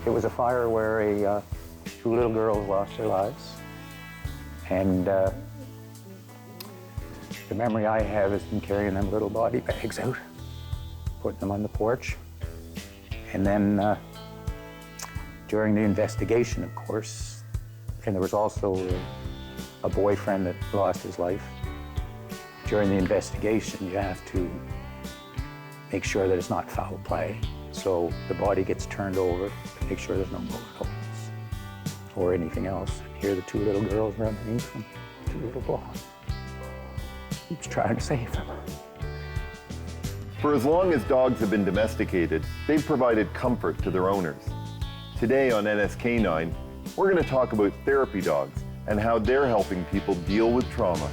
It was a fire where two little girls lost their lives. And the memory I have is them carrying them little body bags out, putting them on the porch. And then during the investigation, of course, and there was also a boyfriend that lost his life. During the investigation, you have to make sure that it's not foul play. So the body gets turned over to make sure there's no bullet holes or anything else. And here are the two little girls running from two little boys. He's trying to save them. For as long as dogs have been domesticated, they've provided comfort to their owners. Today on NSK9, we're going to talk about therapy dogs and how they're helping people deal with trauma.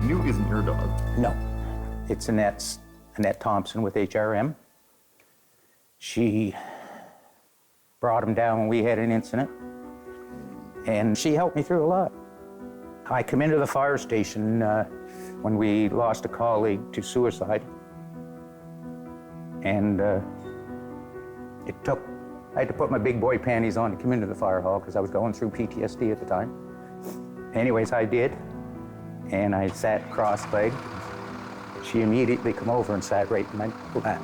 Newt isn't your dog. No, it's Annette Thompson with HRM. She brought him down when we had an incident, and she helped me through a lot. I come into the fire station when we lost a colleague to suicide, and I had to put my big boy panties on to come into the fire hall because I was going through PTSD at the time. Anyways, I did. And I sat cross-legged. She immediately come over and sat right in my lap.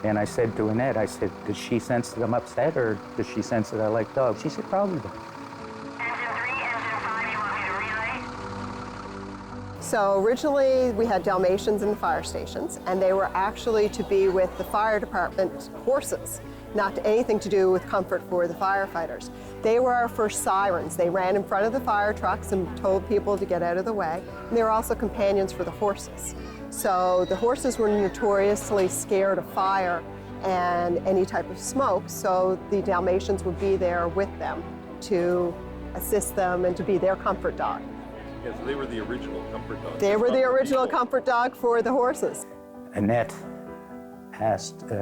And I said to Annette, I said, does she sense that I'm upset or does she sense that I like dogs? She said, probably does. Engine 3, Engine 5, you want me to relay? So originally we had Dalmatians in the fire stations, and they were actually to be with the fire department horses, not anything to do with comfort for the firefighters. They were our first sirens. They ran in front of the fire trucks and told people to get out of the way. And they were also companions for the horses. So the horses were notoriously scared of fire and any type of smoke, so the Dalmatians would be there with them to assist them and to be their comfort dog. Yeah, so they were the original comfort dog. They were the original comfort dog for the horses. Annette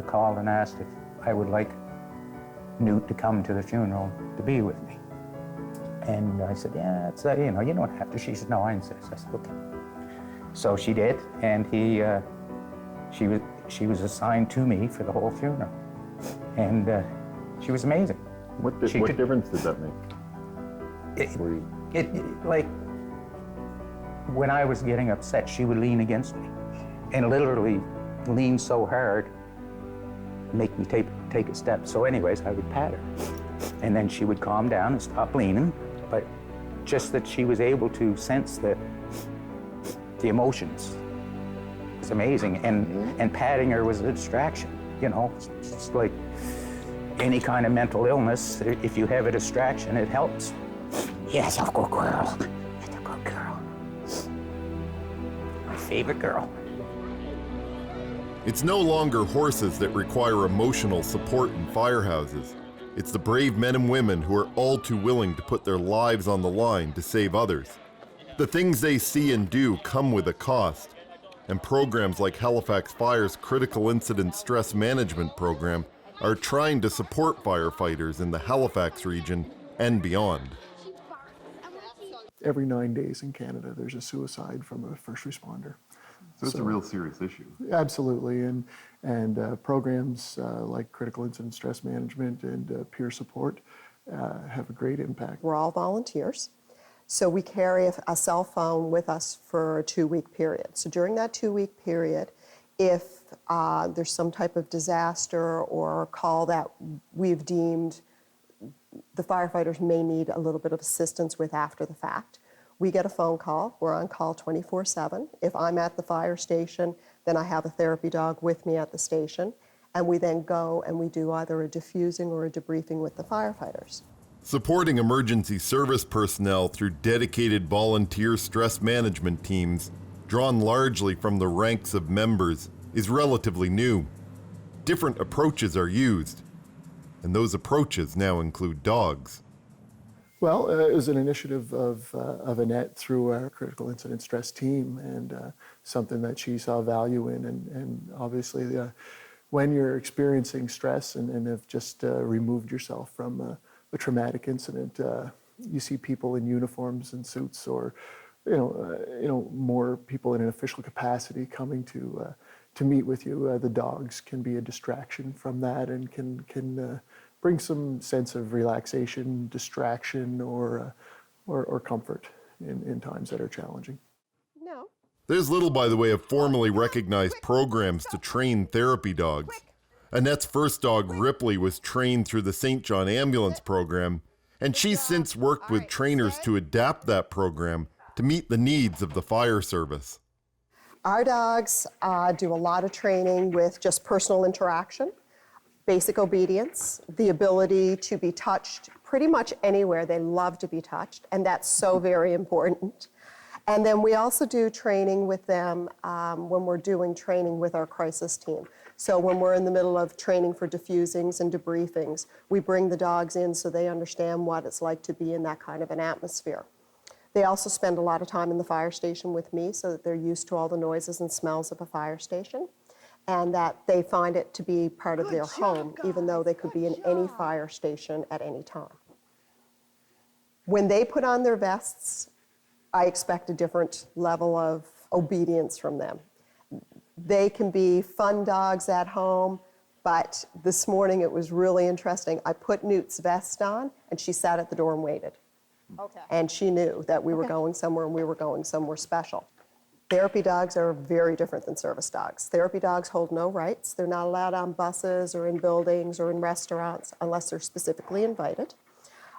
called and asked if I would like Newt to come to the funeral to be with me. And I said, yeah, it's, you don't have to. She said, no, I insist. I said, okay. So she did, and she was assigned to me for the whole funeral. And she was amazing. What difference did that make? Like, when I was getting upset, she would lean against me and literally lean so hard, make me take a step. So anyways, I would pat her. And then she would calm down and stop leaning. But just that she was able to sense the emotions was amazing. And patting her was a distraction, It's just like any kind of mental illness. If you have a distraction, it helps. Yes, a good girl. That's a good girl. My favorite girl. It's no longer horses that require emotional support in firehouses. It's the brave men and women who are all too willing to put their lives on the line to save others. The things they see and do come with a cost, and programs like Halifax Fire's Critical Incident Stress Management Program are trying to support firefighters in the Halifax region and beyond. Every 9 days in Canada, there's a suicide from a first responder. So it's a real serious issue. Absolutely, and programs like Critical Incident Stress Management and peer support have a great impact. We're all volunteers, so we carry a cell phone with us for a 2-week period. So during that 2-week period, if there's some type of disaster or call that we've deemed the firefighters may need a little bit of assistance with after the fact, we get a phone call. We're on call 24/7. If I'm at the fire station, then I have a therapy dog with me at the station, and we then go and we do either a diffusing or a debriefing with the firefighters. Supporting emergency service personnel through dedicated volunteer stress management teams, drawn largely from the ranks of members, is relatively new. Different approaches are used, and those approaches now include dogs. Well, it was an initiative of Annette through our critical incident stress team, and something that she saw value in. And obviously, when you're experiencing stress and have just removed yourself from a traumatic incident, you see people in uniforms and suits, or more people in an official capacity coming to meet with you. The dogs can be a distraction from that, and can bring some sense of relaxation, distraction, or comfort in times that are challenging. No. There's little by the way of formally recognized programs to train therapy dogs. Annette's first dog, Ripley, was trained through the St. John Ambulance program, and she's since worked with trainers to adapt that program to meet the needs of the fire service. Our dogs do a lot of training with just personal interaction, basic obedience, the ability to be touched pretty much anywhere. They love to be touched, and that's so very important. And then we also do training with them when we're doing training with our crisis team. So when we're in the middle of training for defusings and debriefings, we bring the dogs in so they understand what it's like to be in that kind of an atmosphere. They also spend a lot of time in the fire station with me so that they're used to all the noises and smells of a fire station, and that they find it to be part of their home, even though they could be in any fire station at any time. When they put on their vests, I expect a different level of obedience from them. They can be fun dogs at home, but this morning it was really interesting. I put Newt's vest on, and she sat at the door and waited. Okay. And she knew that we were going somewhere, and we were going somewhere special. Therapy dogs are very different than service dogs. Therapy dogs hold no rights. They're not allowed on buses or in buildings or in restaurants unless they're specifically invited.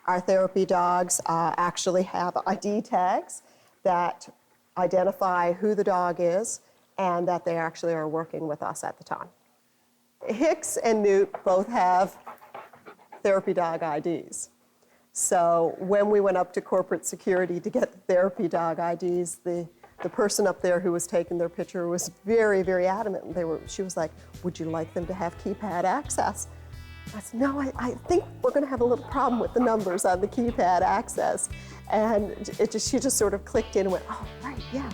Our therapy dogs actually have ID tags that identify who the dog is and that they actually are working with us at the time. Hicks and Newt both have therapy dog IDs. So when we went up to corporate security to get the therapy dog IDs, the person up there who was taking their picture was very, very adamant. She was like, "Would you like them to have keypad access?" I said, "No, I think we're going to have a little problem with the numbers on the keypad access." And she just sort of clicked in and went, "Oh, right, yeah."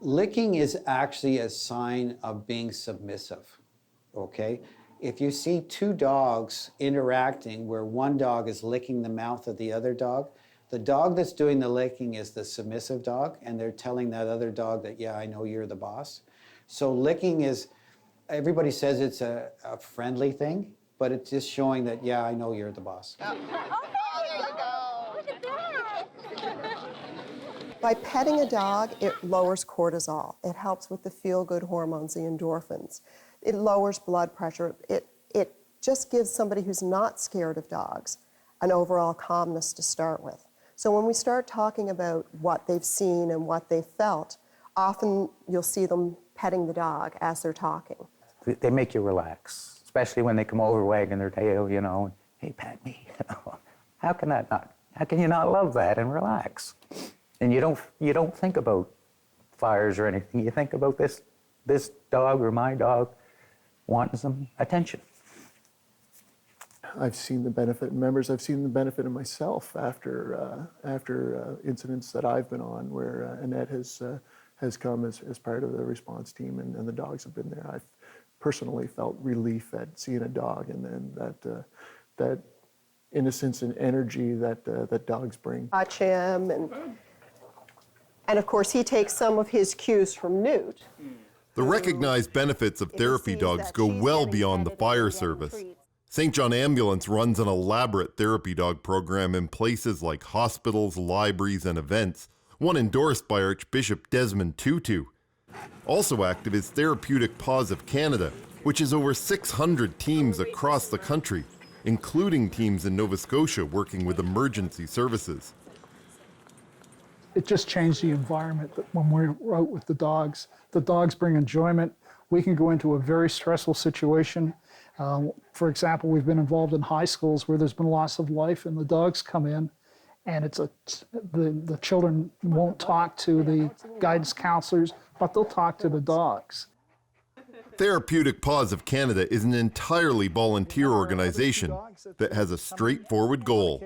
Licking is actually a sign of being submissive, okay? If you see two dogs interacting where one dog is licking the mouth of the other dog, the dog that's doing the licking is the submissive dog, and they're telling that other dog that, yeah, I know you're the boss. So licking is, everybody says it's a friendly thing, but it's just showing that, yeah, I know you're the boss. Oh, there you go. Look at that. By petting a dog, it lowers cortisol. It helps with the feel-good hormones, the endorphins. It lowers blood pressure. It just gives somebody who's not scared of dogs an overall calmness to start with. So when we start talking about what they've seen and what they've felt, often you'll see them petting the dog as they're talking. They make you relax, especially when they come over wagging their tail, and, "Hey, pat me." How can you not love that and relax? And you don't think about fires or anything. You think about this dog or my dog wanting some attention. I've seen the benefit in members. I've seen the benefit in myself after incidents that I've been on, where Annette has come as part of the response team, and the dogs have been there. I've personally felt relief at seeing a dog, and then that innocence and energy that dogs bring. Watch him, and of course he takes some of his cues from Newt. The recognized benefits of therapy dogs go well beyond the fire service. St. John Ambulance runs an elaborate therapy dog program in places like hospitals, libraries, and events, one endorsed by Archbishop Desmond Tutu. Also active is Therapeutic Paws of Canada, which has over 600 teams across the country, including teams in Nova Scotia working with emergency services. It just changed the environment that when we're out with the dogs. The dogs bring enjoyment. We can go into a very stressful situation. For example, we've been involved in high schools where there's been loss of life, and the dogs come in, and the children won't talk to the guidance counselors, but they'll talk to the dogs. Therapeutic Paws of Canada is an entirely volunteer organization that has a straightforward goal.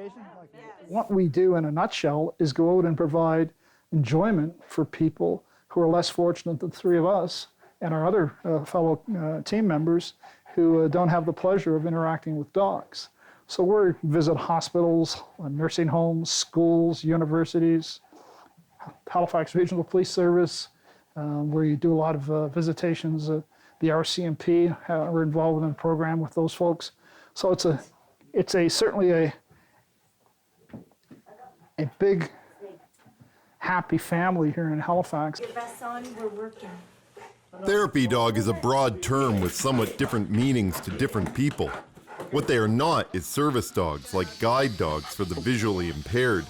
What we do in a nutshell is go out and provide enjoyment for people who are less fortunate than the three of us and our other fellow team members who don't have the pleasure of interacting with dogs. So we visit hospitals, nursing homes, schools, universities, Halifax Regional Police Service, where you do a lot of visitations. The RCMP are involved in a program with those folks. So it's certainly a big, happy family here in Halifax. Therapy dog is a broad term with somewhat different meanings to different people. What they are not is service dogs, like guide dogs for the visually impaired.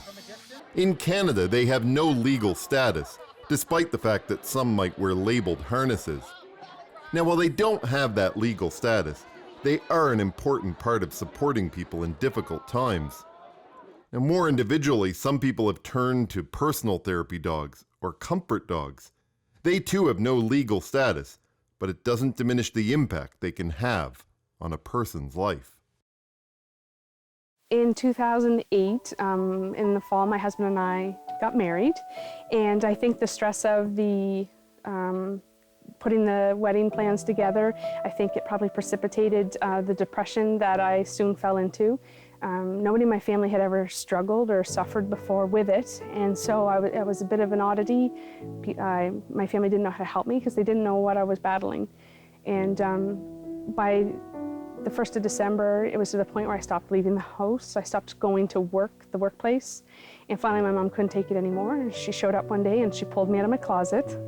In Canada, they have no legal status, despite the fact that some might wear labeled harnesses. Now, while they don't have that legal status, they are an important part of supporting people in difficult times. And more individually, some people have turned to personal therapy dogs or comfort dogs. They too have no legal status, but it doesn't diminish the impact they can have on a person's life. In 2008, in the fall, my husband and I got married, and I think the stress of the putting the wedding plans together, I think it probably precipitated the depression that I soon fell into. Nobody in my family had ever struggled or suffered before with it, and so I was a bit of an oddity. My family didn't know how to help me because they didn't know what I was battling. And by the 1st of December, it was to the point where I stopped leaving the house. I stopped going to work, the workplace, and finally my mom couldn't take it anymore. And she showed up one day and she pulled me out of my closet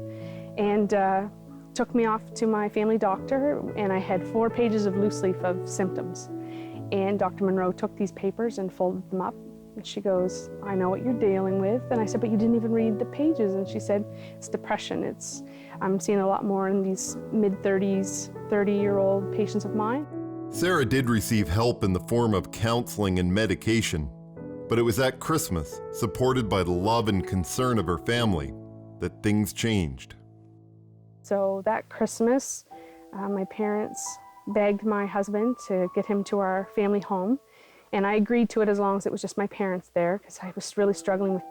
and took me off to my family doctor, and I had 4 pages of loose leaf of symptoms. And Dr. Monroe took these papers and folded them up, and she goes, "I know what you're dealing with." And I said, "But you didn't even read the pages." And she said, "It's depression. I'm seeing a lot more in these mid-30s, 30-year-old patients of mine." Sarah did receive help in the form of counseling and medication, but it was at Christmas, supported by the love and concern of her family, that things changed. So that Christmas, my parents begged my husband to get him to our family home, and I agreed to it as long as it was just my parents there, because I was really struggling with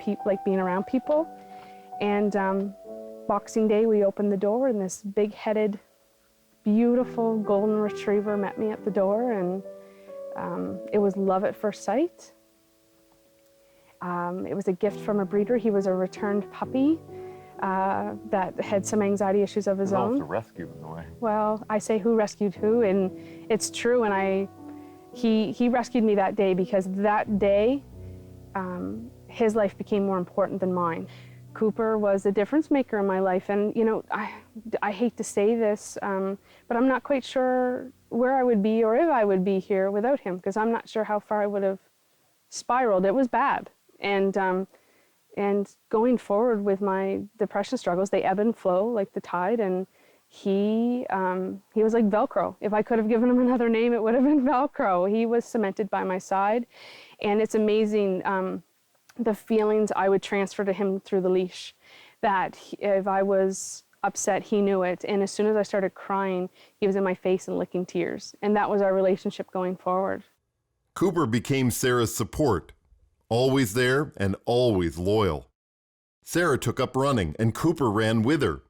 being around people. And Boxing Day, we opened the door, and this big-headed, beautiful golden retriever met me at the door, and it was love at first sight. It was a gift from a breeder. He was a returned puppy that had some anxiety issues of his own. Also rescued in a way. Well, I say who rescued who, and it's true. And he rescued me that day, because that day his life became more important than mine. Cooper was a difference maker in my life, and you know, I hate to say this, but I'm not quite sure where I would be or if I would be here without him, because I'm not sure how far I would have spiraled. It was bad, and going forward with my depression struggles, they ebb and flow like the tide, and he was like Velcro. If I could have given him another name, it would have been Velcro. He was cemented by my side, and it's amazing the feelings I would transfer to him through the leash, that if I was upset, he knew it, and as soon as I started crying, he was in my face and licking tears, and that was our relationship going forward. Cooper became Sarah's support, always there and always loyal. Sarah took up running, and Cooper ran with her.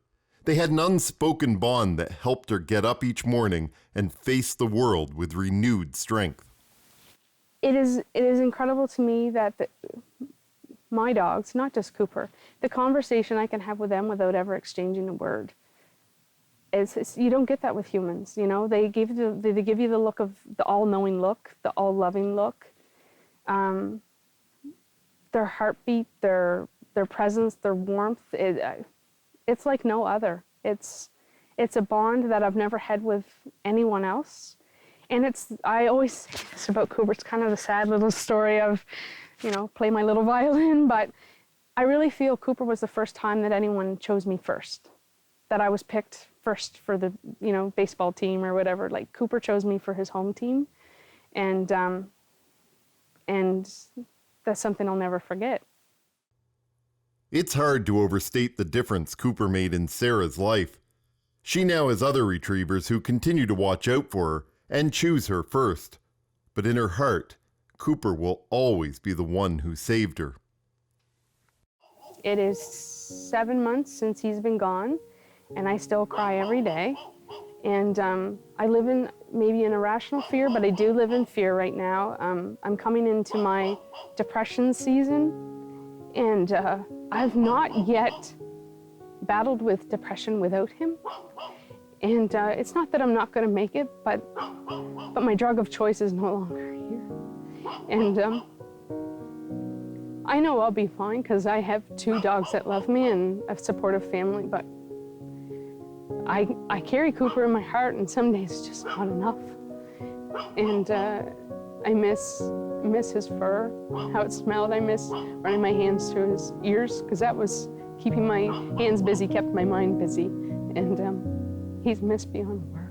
They had an unspoken bond that helped her get up each morning and face the world with renewed strength. It is incredible to me that my dogs, not just Cooper, the conversation I can have with them without ever exchanging a word. You don't get that with humans, you know. They give you the look of the all-knowing look, the all-loving look. Their heartbeat, their presence, their warmth, it's like no other. It's a bond that I've never had with anyone else. And I always say this about Cooper, it's kind of a sad little story of, you know, play my little violin, but I really feel Cooper was the first time that anyone chose me first, that I was picked first for the, you know, baseball team or whatever. Like, Cooper chose me for his home team, and that's something I'll never forget. It's hard to overstate the difference Cooper made in Sarah's life. She now has other retrievers who continue to watch out for her and choose her first. But in her heart, Cooper will always be the one who saved her. It is 7 months since he's been gone, and I still cry every day. And I live in maybe an irrational fear, but I do live in fear right now. I'm coming into my depression season, and I've not yet battled with depression without him. And it's not that I'm not going to make it, but my drug of choice is no longer here. And I know I'll be fine because I have 2 dogs that love me and a supportive family, but I carry Cooper in my heart, and some days it's just not enough. And I miss his fur, how it smelled. I miss running my hands through his ears, because that was keeping my hands busy, kept my mind busy. And he's missed beyond words.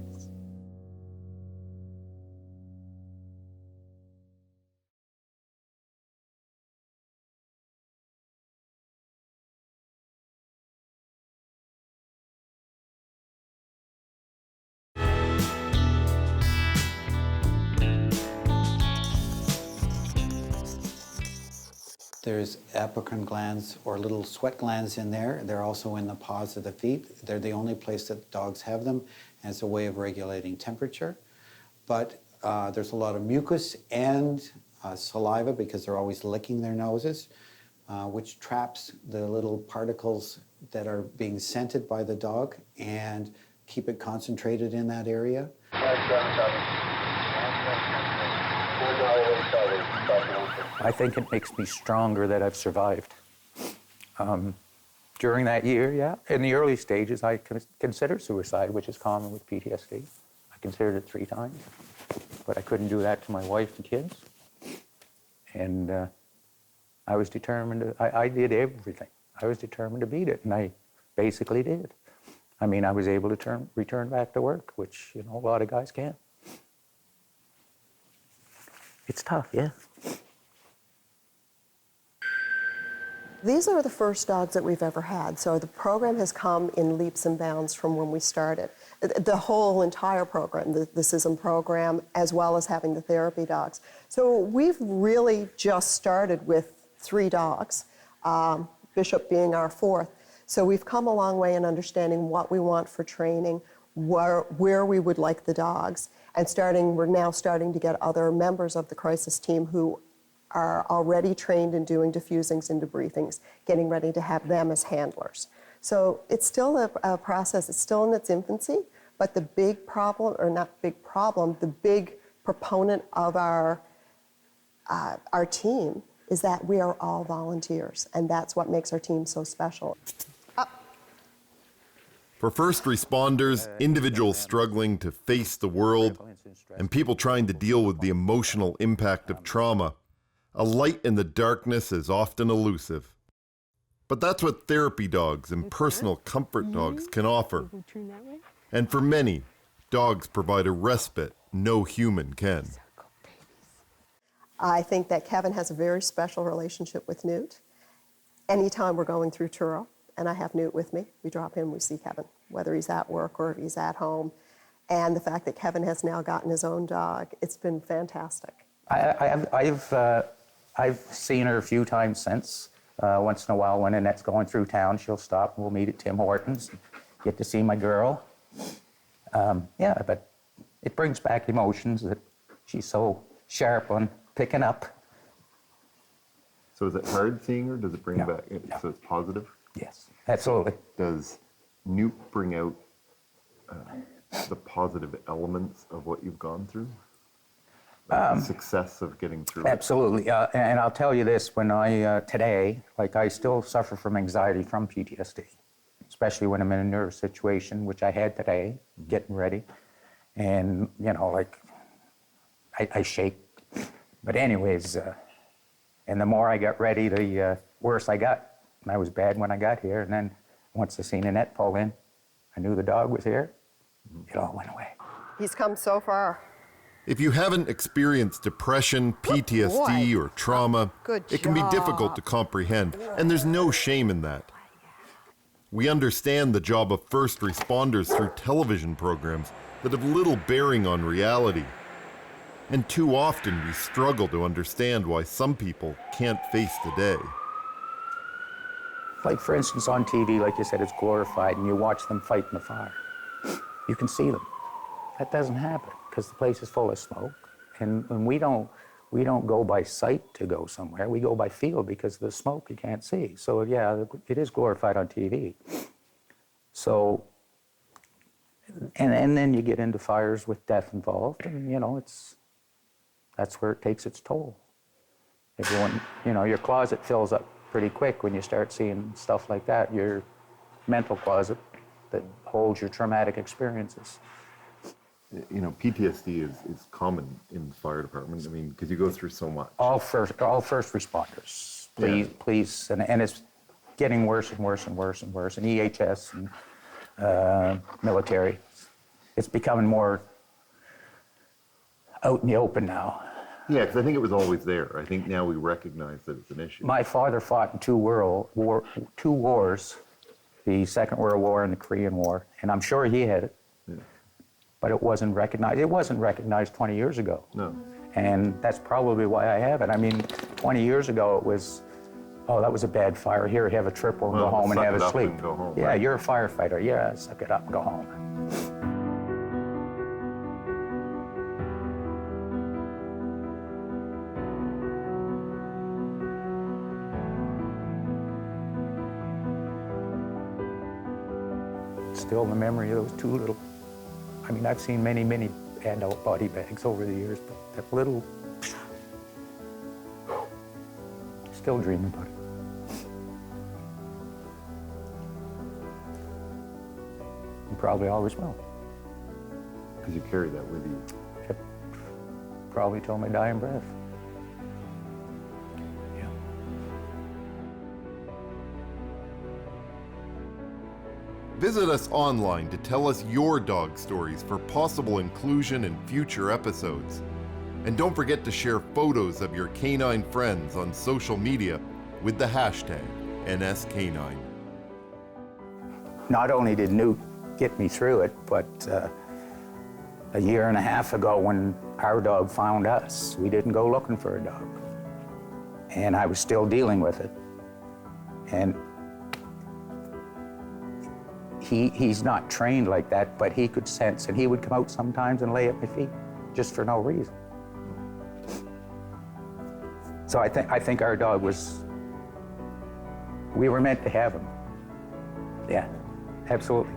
There's apocrine glands or little sweat glands in there. They're also in the paws of the feet. They're the only place that dogs have them, and it's a way of regulating temperature. But there's a lot of mucus and saliva, because they're always licking their noses, which traps the little particles that are being scented by the dog and keep it concentrated in that area. I think it makes me stronger that I've survived. During that year, yeah, in the early stages, I considered suicide, which is common with PTSD. I considered it 3 times, but I couldn't do that to my wife and kids. And I was determined I did everything. I was determined to beat it, and I basically did. I mean, I was able to return back to work, which, you know, a lot of guys can't. It's tough, yeah. These are the first dogs that we've ever had, so the program has come in leaps and bounds from when we started. The whole entire program, the CISM program, as well as having the therapy dogs. So we've really just started with 3 dogs, Bishop being our 4th. So we've come a long way in understanding what we want for training, where we would like the dogs, and we're now starting to get other members of the crisis team who are already trained in doing diffusings and debriefings, getting ready to have them as handlers. So it's still a process, it's still in its infancy, but the big problem, or not big problem, the big proponent of our team is that we are all volunteers, and that's what makes our team so special. For first responders, individuals struggling to face the world, and people trying to deal with the emotional impact of trauma, a light in the darkness is often elusive. But that's what therapy dogs and personal comfort dogs can offer. And for many, dogs provide a respite no human can. I think that Kevin has a very special relationship with Newt. Anytime we're going through Truro, and I have Newt with me, we drop in, we see Kevin, whether he's at work or if he's at home. And the fact that Kevin has now gotten his own dog, it's been fantastic. I've seen her a few times since. Once in a while when Annette's going through town, she'll stop and we'll meet at Tim Hortons, get to see my girl. Yeah, but it brings back emotions that she's so sharp on picking up. So is it hard seeing her? Does it bring No, back, no. so it's positive? Yes, absolutely. Does Newt bring out the positive elements of what you've gone through? The success of getting through it? Absolutely, and I'll tell you this, when today, like I still suffer from anxiety from PTSD. especially when I'm in a nervous situation, which I had today, getting ready. And, you know, like, I shake. But anyways, and the more I got ready, the worse I got. And I was bad when I got here. And then once I seen Annette pull in, I knew the dog was here. It all went away. He's come so far. If you haven't experienced depression, PTSD, boy. or trauma, Good it can be job. difficult to comprehend, and there's no shame in that. We understand the job of first responders through television programs that have little bearing on reality. And too often we struggle to understand why some people can't face the day. Like, for instance, on TV, like you said, it's glorified, and you watch them fight in the fire. You can see them. That doesn't happen, because the place is full of smoke. And we don't go by sight to go somewhere. We go by feel, because of the smoke you can't see. So, yeah, it is glorified on TV. So, and then you get into fires with death involved, and, you know, that's where it takes its toll. Everyone, you know, your closet fills up pretty quick when you start seeing stuff like that, your mental closet that holds your traumatic experiences. You know, PTSD is common in the fire department. I mean, because you go through so much. All first responders, please, and it's getting worse and worse and worse and worse. And EHS and military, it's becoming more out in the open now. Yeah, because I think it was always there. I think now we recognize that it's an issue. My father fought in two wars, the Second World War and the Korean War, and I'm sure he had it. Yeah. But it wasn't recognized. It wasn't recognized 20 years ago. No. And that's probably why I have it. I mean, 20 years ago it was, oh, that was a bad fire. Here, have a triple and go home and have a sleep. And go home, yeah, right? You're a firefighter. Yeah, suck it up and go home. Still the memory of those two little, I mean, I've seen many, many adult body bags over the years, but that little, still dreaming about it. And probably always will. Because you carry that with you. Yep. Probably till my dying breath. Yeah. Visit us online to tell us your dog stories for possible inclusion in future episodes. And don't forget to share photos of your canine friends on social media with the hashtag NSK9. Not only did Newt get me through it, but a year and a half ago when our dog found us, we didn't go looking for a dog. And I was still dealing with it. And he's not trained like that, but he could sense, and he would come out sometimes and lay at my feet just for no reason. So I think our dog we were meant to have him. Yeah, absolutely.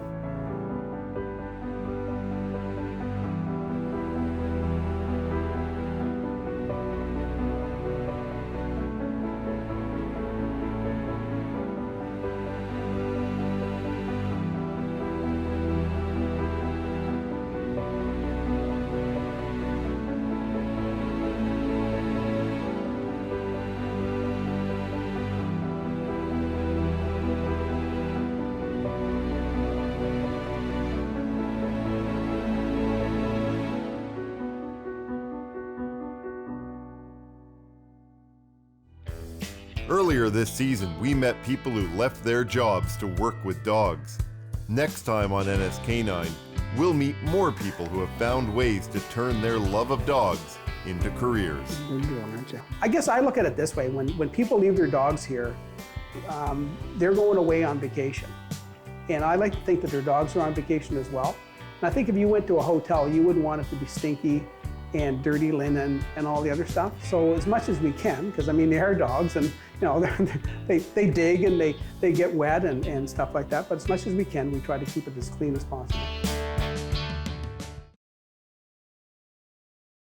Earlier this season, we met people who left their jobs to work with dogs. Next time on NSK9, we'll meet more people who have found ways to turn their love of dogs into careers. I guess I look at it this way. When people leave their dogs here, they're going away on vacation. And I like to think that their dogs are on vacation as well. And I think if you went to a hotel, you wouldn't want it to be stinky and dirty linen and all the other stuff. So as much as we can, because I mean, they are dogs and you know, they dig and they get wet and stuff like that. But as much as we can, we try to keep it as clean as possible.